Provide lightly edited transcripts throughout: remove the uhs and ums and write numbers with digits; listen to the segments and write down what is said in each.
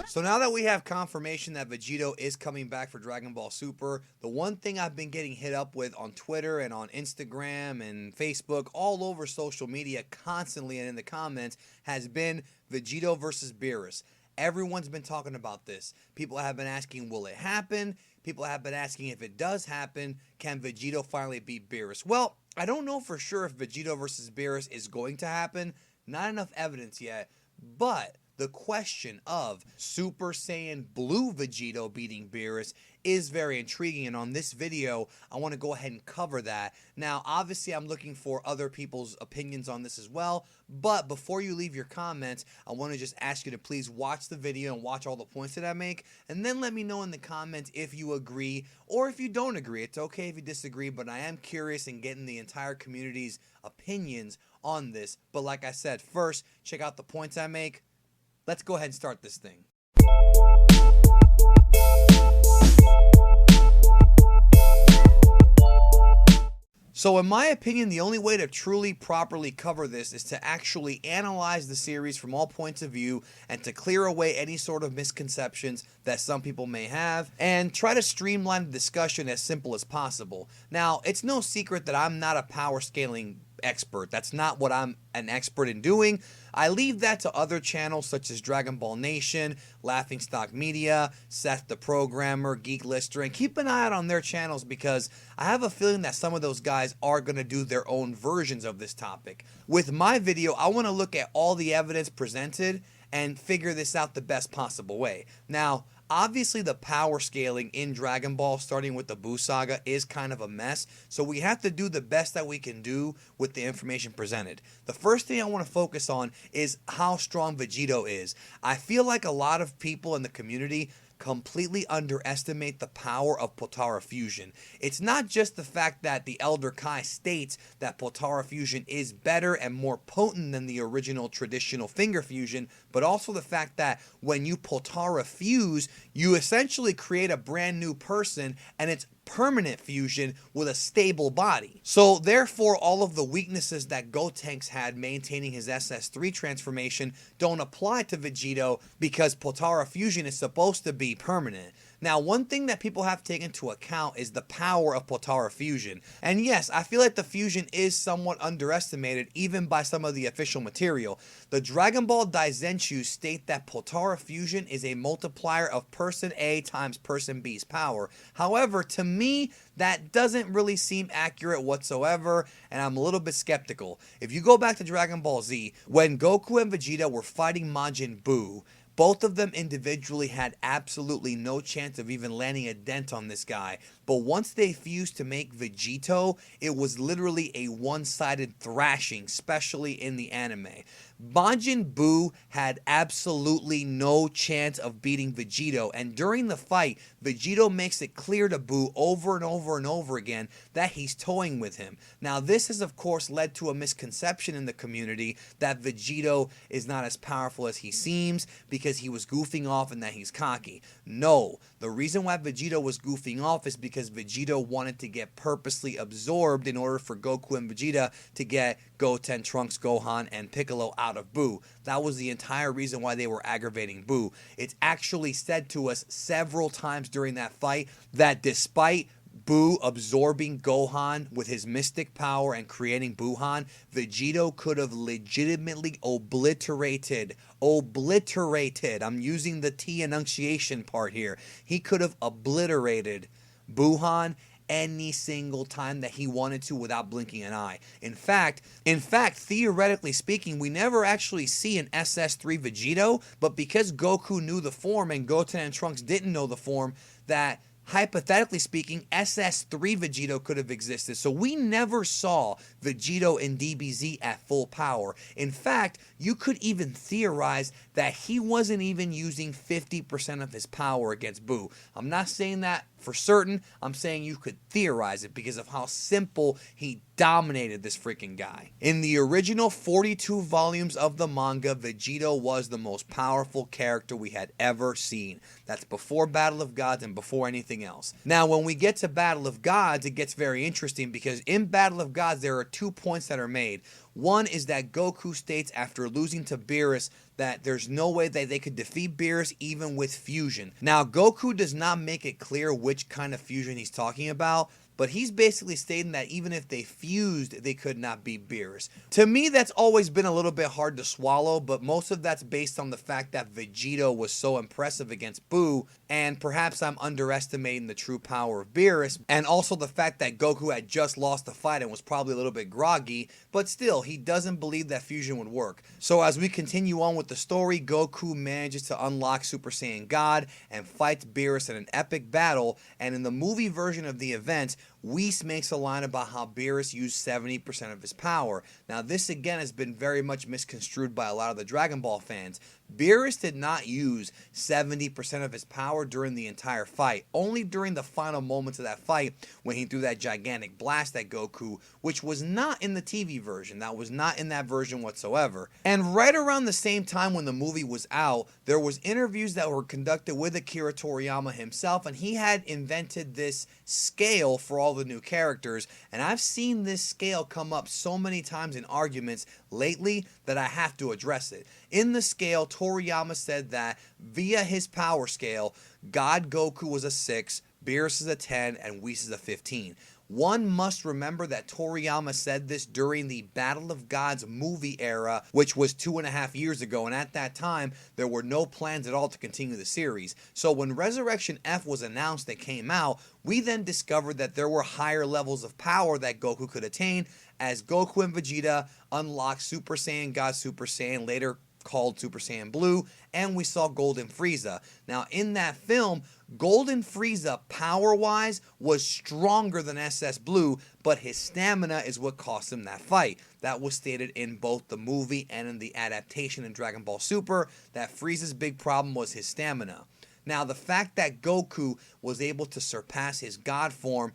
So now that we have confirmation that Vegito is coming back for Dragon Ball Super, the one thing I've been getting hit up with on Twitter and on Instagram and Facebook, all over social media constantly and in the comments, has been Vegito versus Beerus. Everyone's been talking about this. People have been asking, will it happen? People have been asking, if it does happen, can Vegito finally beat Beerus? Well, I don't know for sure if Vegito versus Beerus is going to happen. Not enough evidence yet. But the question of Super Saiyan Blue Vegito beating Beerus is very intriguing, and on this video I want to go ahead and cover that. Now obviously I'm looking for other people's opinions on this as well, but before you leave your comments, I want to just ask you to please watch the video and watch all the points that I make, and then let me know in the comments if you agree or if you don't agree. It's okay if you disagree, but I am curious in getting the entire community's opinions on this. But like I said, first check out the points I make. Let's go ahead and start this thing. So in my opinion, the only way to truly properly cover this is to actually analyze the series from all points of view and to clear away any sort of misconceptions that some people may have and try to streamline the discussion as simple as possible. Now, it's no secret that I'm not a power scaling expert. That's not what I'm an expert in doing. I leave that to other channels such as Dragon Ball Nation, Laughingstock Media, Seth the Programmer, Geek Lister, and keep an eye out on their channels because I have a feeling that some of those guys are going to do their own versions of this topic. With my video, I want to look at all the evidence presented and figure this out the best possible way. Now, obviously the power scaling in Dragon Ball, starting with the Buu Saga, is kind of a mess, so we have to do the best that we can do with the information presented. The first thing I want to focus on is how strong Vegito is. I feel like a lot of people in the community completely underestimate the power of Potara fusion. It's not just the fact that the Elder Kai states that Potara fusion is better and more potent than the original traditional finger fusion, but also the fact that when you Potara fuse, you essentially create a brand new person, and it's permanent fusion with a stable body. So therefore, all of the weaknesses that Gotenks had maintaining his SS3 transformation don't apply to Vegito because Potara fusion is supposed to be permanent. Now, one thing that people have to take into account is the power of Potara fusion. And yes, I feel like the fusion is somewhat underestimated even by some of the official material. The Dragon Ball Daizenshus state that Potara fusion is a multiplier of person A times person B's power. However, to me, that doesn't really seem accurate whatsoever, and I'm a little bit skeptical. If you go back to Dragon Ball Z, when Goku and Vegeta were fighting Majin Buu, both of them individually had absolutely no chance of even landing a dent on this guy. But once they fused to make Vegito, it was literally a one-sided thrashing, especially in the anime. Majin Buu had absolutely no chance of beating Vegito, and during the fight, Vegito makes it clear to Buu over and over and over again that he's toying with him. Now, this has of course led to a misconception in the community that Vegito is not as powerful as he seems because he was goofing off and that he's cocky. No, the reason why Vegito was goofing off is because Vegito wanted to get purposely absorbed in order for Goku and Vegeta to get Goten, Trunks, Gohan, and Piccolo out of Buu. That was the entire reason why they were aggravating Buu. It's actually said to us several times during that fight that despite Buu absorbing Gohan with his mystic power and creating Buuhan, Vegito could have legitimately obliterated, I'm using the T enunciation part here, he could have obliterated Buuhan any single time that he wanted to without blinking an eye. In fact, theoretically speaking, we never actually see an SS3 Vegito, but because Goku knew the form and Goten and Trunks didn't know the form, that hypothetically speaking, SS3 Vegito could have existed. So we never saw Vegito in DBZ at full power. In fact, you could even theorize that he wasn't even using 50% of his power against Buu. I'm not saying that for certain, I'm saying you could theorize it because of how simple he dominated this freaking guy. In the original 42 volumes of the manga, Vegito was the most powerful character we had ever seen. That's before Battle of Gods and before anything else. Now, when we get to Battle of Gods, it gets very interesting because in Battle of Gods, there are 2 points that are made. One is that Goku states after losing to Beerus that there's no way that they could defeat Beerus even with fusion. Now, Goku does not make it clear which kind of fusion he's talking about, but he's basically stating that even if they fused, they could not beat Beerus. To me, that's always been a little bit hard to swallow, but most of that's based on the fact that Vegito was so impressive against Buu, and perhaps I'm underestimating the true power of Beerus, and also the fact that Goku had just lost the fight and was probably a little bit groggy, but still, he doesn't believe that fusion would work. So as we continue on with the story, Goku manages to unlock Super Saiyan God and fights Beerus in an epic battle, and in the movie version of the event, Whis makes a line about how Beerus used 70% of his power. Now, this again has been very much misconstrued by a lot of the Dragon Ball fans. Beerus did not use 70% of his power during the entire fight, only during the final moments of that fight when he threw that gigantic blast at Goku, which was not in the TV version. That was not in that version whatsoever. And right around the same time when the movie was out, there was interviews that were conducted with Akira Toriyama himself, and he had invented this scale for all the new characters, and I've seen this scale come up so many times in arguments lately that I have to address it. In the scale, Toriyama said that via his power scale, God Goku was a 6, Beerus is a 10, and Whis is a 15. One must remember that Toriyama said this during the Battle of Gods movie era, which was 2.5 years ago, and at that time, there were no plans at all to continue the series. So when Resurrection F was announced and came out, we then discovered that there were higher levels of power that Goku could attain as Goku and Vegeta unlocked Super Saiyan God Super Saiyan, later called Super Saiyan Blue, and we saw Golden Frieza. Now, in that film, Golden Frieza, power-wise, was stronger than SS Blue, but his stamina is what cost him that fight. That was stated in both the movie and in the adaptation in Dragon Ball Super, that Frieza's big problem was his stamina. Now, the fact that Goku was able to surpass his God form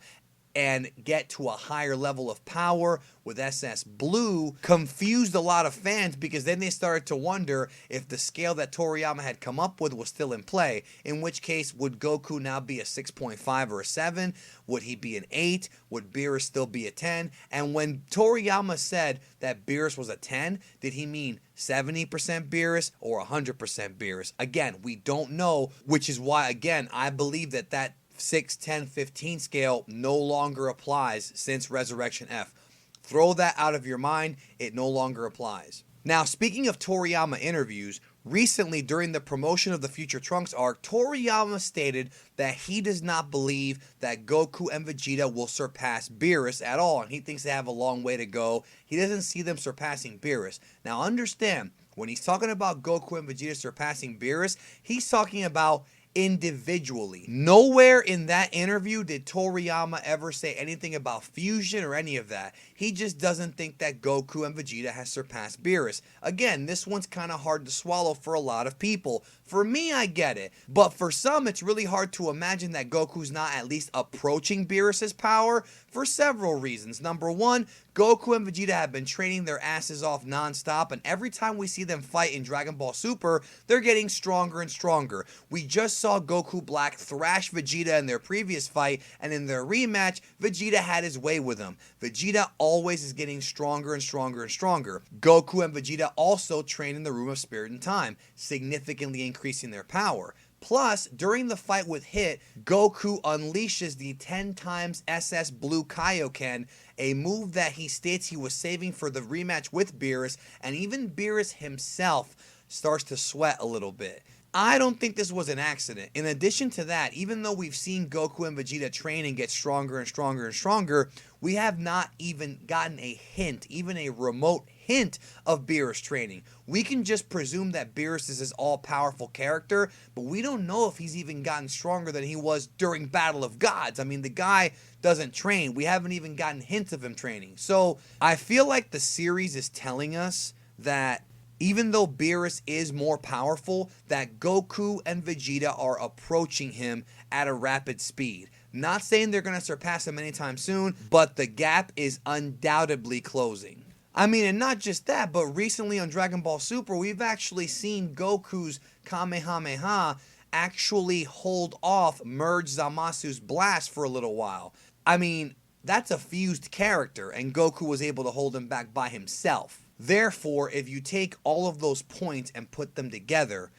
and get to a higher level of power with SS Blue confused a lot of fans, because then they started to wonder if the scale that Toriyama had come up with was still in play, in which case would Goku now be a 6.5 or a 7? Would he be an 8? Would Beerus still be a 10? And when Toriyama said that Beerus was a 10, did he mean 70% Beerus or 100% Beerus? Again, we don't know, which is why, again, I believe that 6, 10, 15 scale no longer applies since Resurrection F. Throw that out of your mind. It no longer applies. Now, speaking of Toriyama interviews, recently during the promotion of the Future Trunks arc, Toriyama stated that he does not believe that Goku and Vegeta will surpass Beerus at all, and he thinks they have a long way to go. He doesn't see them surpassing Beerus. Now, understand, when he's talking about Goku and Vegeta surpassing Beerus, he's talking about individually. Nowhere in that interview did Toriyama ever say anything about fusion or any of that. He just doesn't think that Goku and Vegeta has surpassed Beerus. Again, this one's kind of hard to swallow for a lot of people. For me, I get it, but for some, it's really hard to imagine that Goku's not at least approaching Beerus's power for several reasons. Number one, Goku and Vegeta have been training their asses off non-stop, and every time we see them fight in Dragon Ball Super, they're getting stronger and stronger. We just saw Goku Black thrash Vegeta in their previous fight, and in their rematch, Vegeta had his way with him. Vegeta always is getting stronger and stronger and stronger. Goku and Vegeta also train in the Room of Spirit and Time, significantly increasing their power. Plus, during the fight with Hit, Goku unleashes the 10 times SS Blue Kaioken, a move that he states he was saving for the rematch with Beerus, and even Beerus himself starts to sweat a little bit. I don't think this was an accident. In addition to that, even though we've seen Goku and Vegeta train and get stronger and stronger and stronger, we have not even gotten a hint, even a remote hint of Beerus training. We can just presume that Beerus is this all-powerful character, but we don't know if he's even gotten stronger than he was during Battle of Gods. I mean, the guy doesn't train. We haven't even gotten hints of him training. So I feel like the series is telling us that even though Beerus is more powerful, that Goku and Vegeta are approaching him at a rapid speed. Not saying they're going to surpass him anytime soon, but the gap is undoubtedly closing. I mean, and not just that, but recently on Dragon Ball Super, we've actually seen Goku's Kamehameha actually hold off Merge Zamasu's blast for a little while. I mean, that's a fused character, and Goku was able to hold him back by himself. Therefore, if you take all of those points and put them together,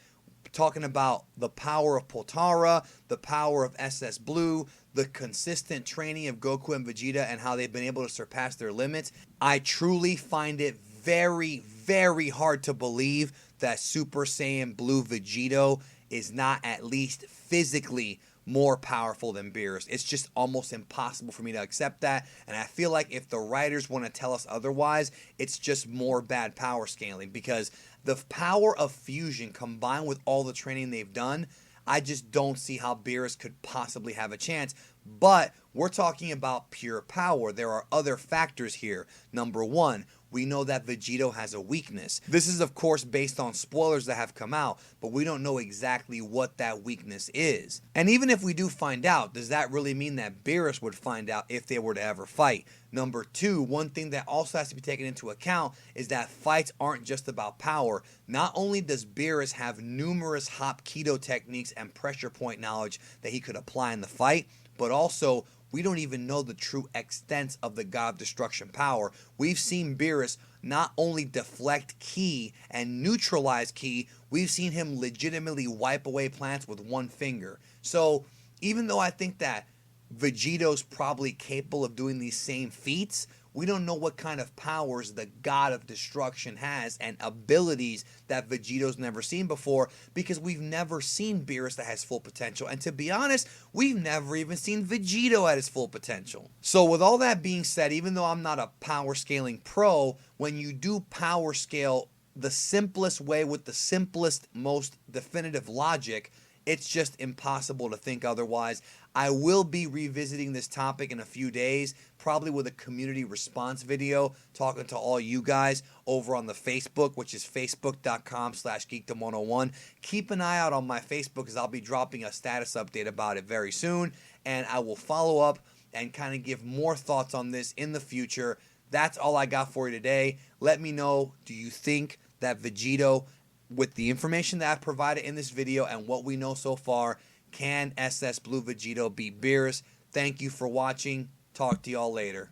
talking about the power of Potara, the power of SS Blue, the consistent training of Goku and Vegeta and how they've been able to surpass their limits, I truly find it very, very hard to believe that Super Saiyan Blue Vegito is not at least physically more powerful than Beerus. It's just almost impossible for me to accept that, and I feel like if the writers want to tell us otherwise, it's just more bad power scaling, because the power of fusion combined with all the training they've done, I just don't see how Beerus could possibly have a chance. But we're talking about pure power. There are other factors here. Number one, we know that Vegito has a weakness. This is, of course, based on spoilers that have come out, but we don't know exactly what that weakness is. And even if we do find out, does that really mean that Beerus would find out if they were to ever fight? Number two, one thing that also has to be taken into account is that fights aren't just about power. Not only does Beerus have numerous Hapkido techniques and pressure point knowledge that he could apply in the fight, but also we don't even know the true extent of the God of Destruction power. We've seen Beerus not only deflect ki and neutralize ki, we've seen him legitimately wipe away planets with one finger. So even though I think that Vegito's probably capable of doing these same feats, we don't know what kind of powers the God of Destruction has and abilities that Vegito's never seen before, because we've never seen Beerus that has full potential. And to be honest, we've never even seen Vegito at his full potential. So with all that being said, even though I'm not a power scaling pro, when you do power scale the simplest way with the simplest, most definitive logic, it's just impossible to think otherwise. I will be revisiting this topic in a few days, probably with a community response video, talking to all you guys over on the Facebook, which is facebook.com/geekdom101. Keep an eye out on my Facebook, because I'll be dropping a status update about it very soon, and I will follow up and kind of give more thoughts on this in the future. That's all I got for you today. Let me know, do you think that Vegito, with the information that I've provided in this video and what we know so far, can SS Blue Vegito beat Beerus? Thank you for watching. Talk to y'all later.